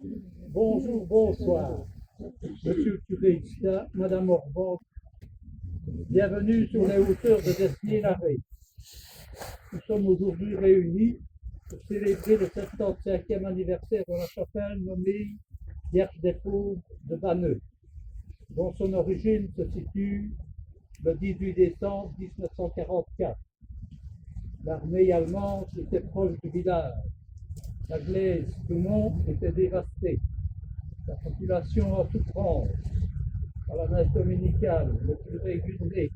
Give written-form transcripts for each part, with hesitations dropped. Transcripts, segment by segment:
Bonjour, bonsoir. Monsieur le curé Ixta, Madame Orbon, bienvenue sur les hauteurs de Desniers-Larrey. Nous sommes aujourd'hui réunis pour célébrer le 75e anniversaire de la chapelle nommée Vierge des Pauvres de Banneux, dont son origine se situe le 18 décembre 1944. L'armée allemande était proche du village. La glaise Toulon était dévastée. La population en souffrance. À la messe dominicale, le curé Gundé,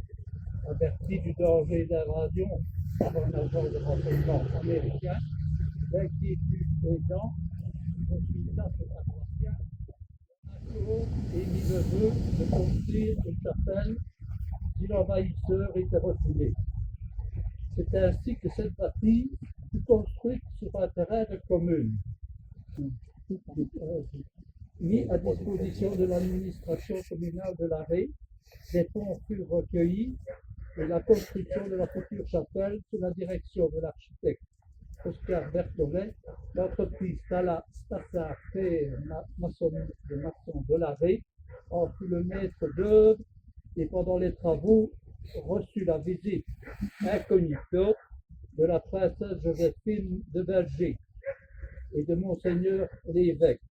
averti du danger d'invasion par un agent de renseignement américain, l'inquiétude présent, consulta ses paroissiens et mit le vœu de construire une chapelle si l'envahisseur était reculé. C'est ainsi que cette bâtisse fut construite sur un terrain de commune, mis à disposition de l'administration communale de l'Arrée. Des fonds furent recueillis et la construction de la future chapelle sous la direction de l'architecte Oscar Berthollet, l'entreprise Stassard Maçon de l'Arrée en fut le maître d'œuvre et pendant les travaux reçut la visite incognito de la princesse Joséphine de Belgique et de Monseigneur l'évêque.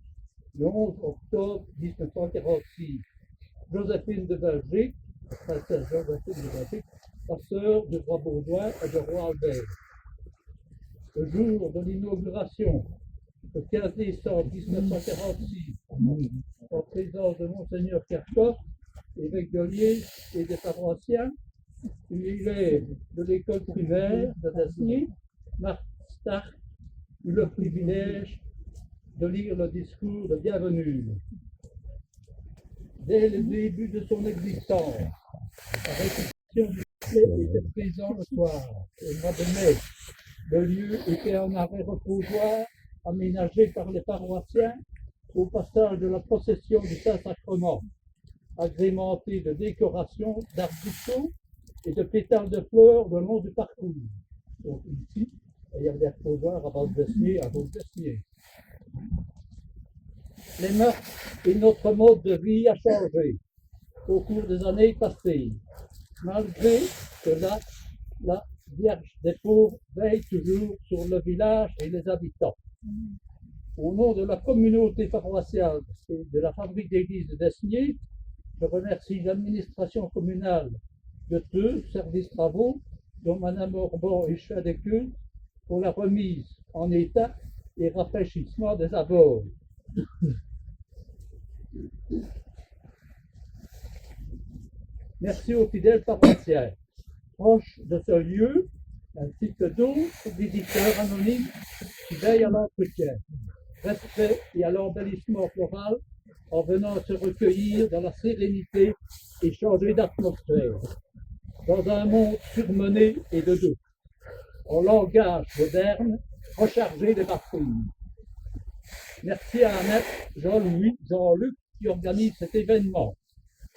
Le 11 octobre 1946, Joséphine de Belgique, princesse Joséphine de Belgique, la sœur du roi Baudouin et du roi Albert. Le jour de l'inauguration, le 15 décembre 1946, en présence de Monseigneur Kerkhoff, évêque de Liège et des paroissiens, une élève de l'école primaire de Desniers, Marc Stark, eut le privilège de lire le discours de bienvenue. Dès le début de son existence, la répétition du couplet était présente le soir, au mois de mai. Le lieu était un arrêt reposoir aménagé par les paroissiens au passage de la procession du Saint-Sacrement, agrémenté de décorations d'arbustos et de pétales de fleurs le long du parcours. Donc ici, il y a des reposoirs à Val-Desniers, à Val-Desniers. Les mœurs et notre mode de vie a changé au cours des années passées, malgré que la Vierge des Pauvres veille toujours sur le village et les habitants. Au nom de la communauté paroissiale et de la fabrique d'église de Desniers, je remercie l'administration communale de deux services travaux, dont Mme Orbon et chef des cultes, pour la remise en état et rafraîchissement des abords. Merci aux fidèles paroissiens, proches de ce lieu, ainsi que d'autres visiteurs anonymes qui veillent à l'entretien, respect et à l'embellissement floral en venant se recueillir dans la sérénité et changer d'atmosphère, dans un monde surmené et de doute, en langage moderne, rechargé des batteries. Merci à Annette, Jean-Louis, Jean-Luc qui organise cet événement.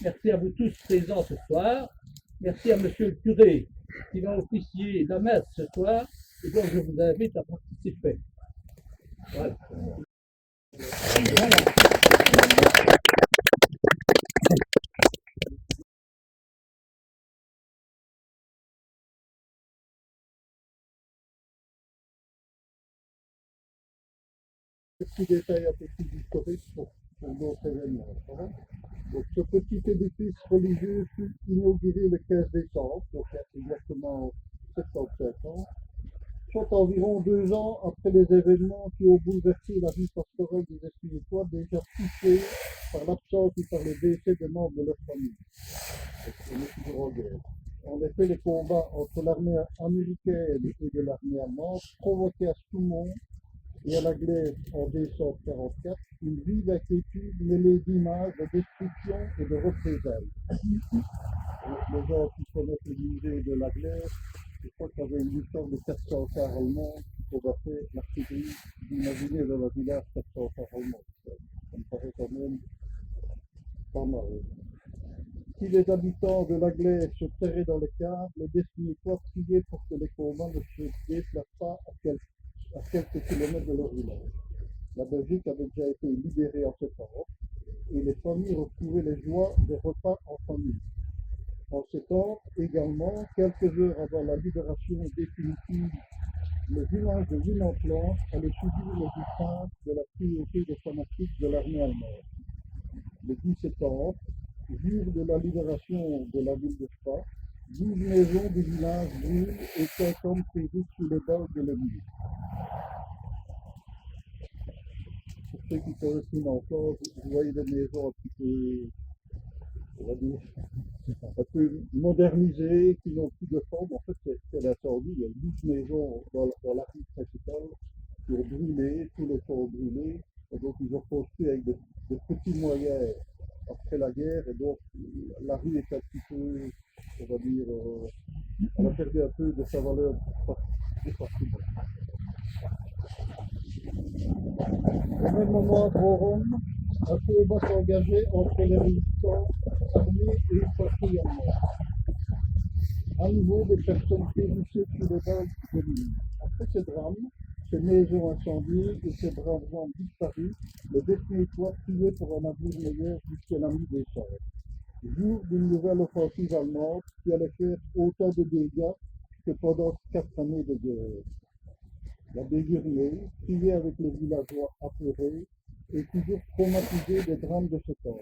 Merci à vous tous présents ce soir. Merci à monsieur le curé qui va officier la messe ce soir et donc je vous invite à participer. Voilà. Petit détail un peu plus historique pour d'autres événements. Voilà. Donc, ce petit édifice religieux fut inauguré le 15 décembre, donc il y a exactement 75 ans, soit environ 2 ans après les événements qui ont bouleversé la vie pastorale des Espiritois, déjà touchés par l'absence ou par le décès des membres de leur famille. On est toujours en guerre. En effet, les combats entre l'armée américaine et de l'armée allemande provoquaient à Stoumont et à la Glaise en décembre 1944 une vive inquiétude mêlée d'images de destruction et de représailles. Les gens qui connaissent le musée de la Glaise, je crois qu'il y avait une licence de 400 cars allemands qui combattaient l'artillerie. Vous imaginez dans le village 400 cars allemands. Ça me paraît quand même pas mal. Si les habitants de la Glaise se terraient dans les caves, les Desniétois priaient pour que les combats ne se déplacent pas à quelques kilomètres de leur village. La Belgique avait déjà été libérée en septembre et les familles retrouvaient les joies des repas en famille. En ce temps, également, quelques heures avant la libération définitive, le village de Villemplan allait subir les distances de la cruauté des fanatiques de l'armée allemande. Le 10 septembre, jour de la libération de la ville de Spa, 12 maisons du village brûlent et 5 hommes périsent sous les balles de l'ennemi. Pour ceux qui connaissent Villemplan, vous voyez des maisons un petit peu, on va dire, un peu modernisées, qui n'ont plus de forme. En fait, c'est l'incendie. Il y a 12 maisons dans la rue principale qui ont brûlé, tous les toits ont brûlé. Et donc, ils ont construit avec des petits moyens après la guerre. Et donc, la rue est un petit peu, on va dire, elle a perdu un peu de sa valeur de patrimoine. Au même moment, à Rome, un combat s'est engagé entre les résistants armés et une patrouille allemande. À nouveau, des personnes périssaient sous les balles de l'ennemi. Après ce drame, ces maisons incendiées et ces braves hommes disparus, le définitoire priait pour un avenir meilleur jusqu'à la mi-décembre. Jour d'une nouvelle offensive allemande qui allait faire autant de dégâts que pendant 4 années de guerre. La Bégurier priait avec les villageois apeurés et toujours traumatisés des drames de ce temps.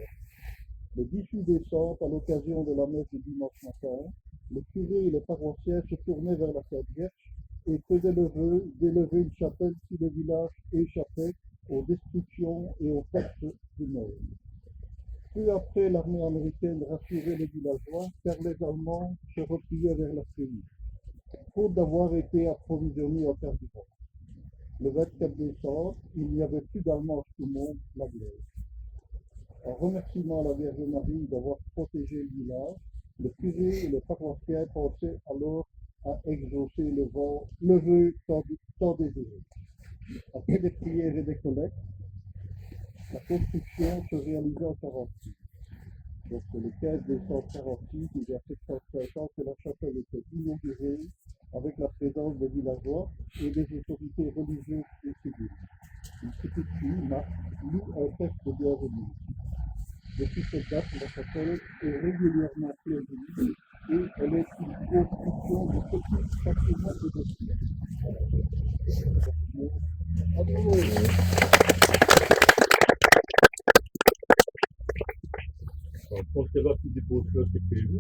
Le 18 décembre, à l'occasion de la messe du dimanche matin, le curé et les paroissiens se tournaient vers la Sainte Vierge et faisaient le vœu d'élever une chapelle si le village échappait aux destructions et aux pertes humaines. Peu après, l'armée américaine rassurait les villageois car les Allemands se repliaient vers la Syrie, faute d'avoir été approvisionnés en carburant. Le 24 décembre, il n'y avait plus d'Allemands sous monde, la Blaise. En remerciement à la Vierge Marie d'avoir protégé le village, le curé et les paroissiens pensaient alors à exaucer le vœu tant désiré. Après des prières et des collectes, la construction se réalisa en 1946. Donc le 15 décembre 1946, il y a 75 ans que la chapelle était inaugurée avec la présence des villageois et des autorités religieuses et civiles. Une petite fille, Marc, lit un texte de bienvenue. Depuis cette date, la chapelle est régulièrement plébiscitée et elle est une construction de petit patrimoine de dossier. Je pense qu'il y aura plus des pauses que prévu.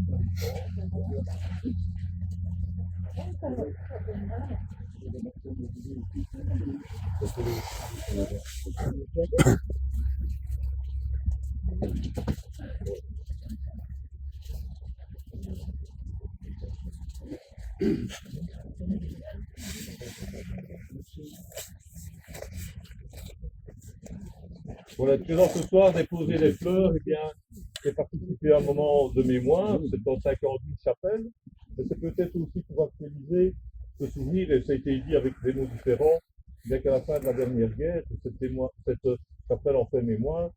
Voilà, présent ce soir, déposer les fleurs, eh bien, c'est participer à un moment de mémoire, c'est en 50 chapelles, mais c'est peut-être aussi pour actualiser, se souvenir, et ça a été dit avec des mots différents, bien qu'à la fin de la dernière guerre, cette chapelle en fait mémoire,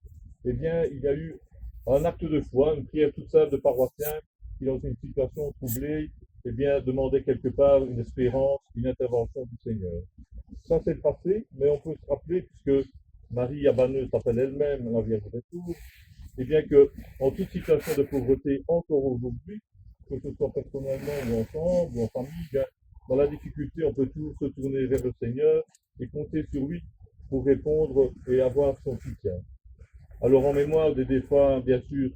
eh bien, il y a eu un acte de foi, une prière toute simple de paroissiens qui, dans une situation troublée, eh bien, demandaient quelque part une espérance, une intervention du Seigneur. Ça, c'est le passé, mais on peut se rappeler, puisque Marie Abaneuse s'appelle elle-même la Vierge des Tours, et bien que, en toute situation de pauvreté, encore aujourd'hui, que ce soit personnellement ou ensemble, ou en famille, bien, dans la difficulté, on peut toujours se tourner vers le Seigneur et compter sur lui pour répondre et avoir son soutien. Alors, en mémoire des défunts, bien sûr,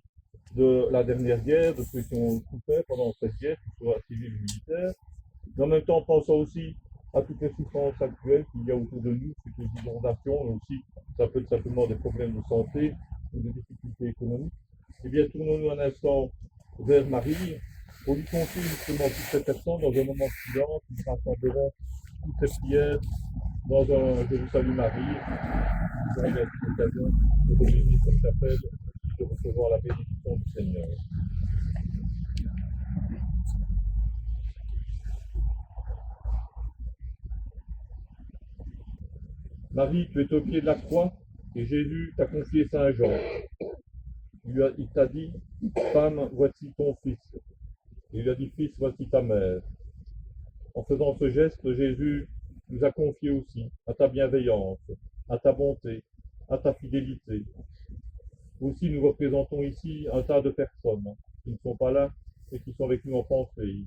de la dernière guerre, de ceux qui ont souffert pendant cette guerre, que ce soit civile ou militaire, mais en même temps, pensant aussi à toutes les souffrances actuelles qu'il y a autour de nous, suite aux inondations, mais aussi, ça peut être simplement des problèmes de santé ou des difficultés économiques. Eh bien, tournons-nous un instant vers Marie, pour lui confier justement toutes ces personnes dans un moment de silence, nous rassemblerons toutes ces prières dans un Je vous salue Marie, nous aurons l'occasion de revenir cette chapelle et de recevoir la bénédiction du Seigneur. Marie, tu es au pied de la croix et Jésus t'a confié Saint Jean. Il t'a dit, femme, voici ton fils. Et il a dit, fils, voici ta mère. En faisant ce geste, Jésus nous a confié aussi à ta bienveillance, à ta bonté, à ta fidélité. Aussi, nous représentons ici un tas de personnes qui ne sont pas là et qui sont avec nous en pensée.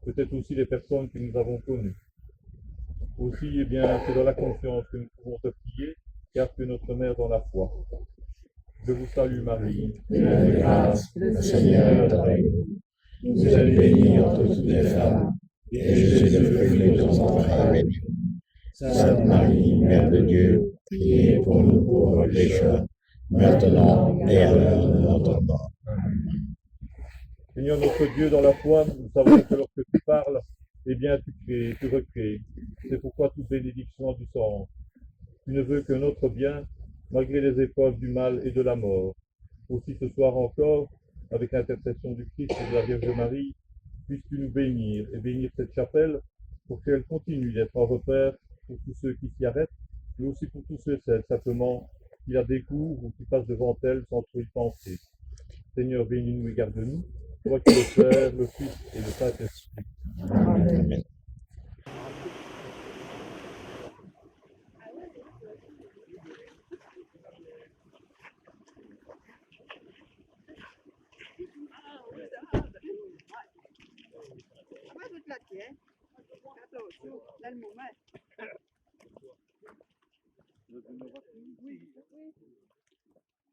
Peut-être aussi les personnes que nous avons connues. Aussi, eh bien, c'est dans la confiance que nous pouvons te prier, car tu es notre mère dans la foi. Je vous salue Marie. Pleine de grâce, le Seigneur est avec vous. Vous êtes bénie entre toutes les femmes, et Jésus est le fruit de vos entrailles est béni. Sainte Marie, Mère de Dieu, priez pour nous pauvres pécheurs, maintenant et à l'heure de notre mort. Seigneur notre Dieu, dans la foi, nous savons que lorsque tu parles, eh bien, tu crées, tu recrées. C'est pourquoi toute bénédiction a du sens. Tu ne veux que notre bien, malgré les épreuves du mal et de la mort. Aussi ce soir encore, avec l'intercession du Christ et de la Vierge Marie, puisses-tu nous bénir et bénir cette chapelle pour qu'elle continue d'être un repère pour tous ceux qui s'y arrêtent, mais aussi pour tous ceux simplement qui la découvrent ou qui passent devant elle sans trop y penser. Seigneur, bénis-nous et garde-nous, toi qui es le Père, le Fils et le Saint-Esprit. Amen. Vai do que é? Là, le moment. Oui.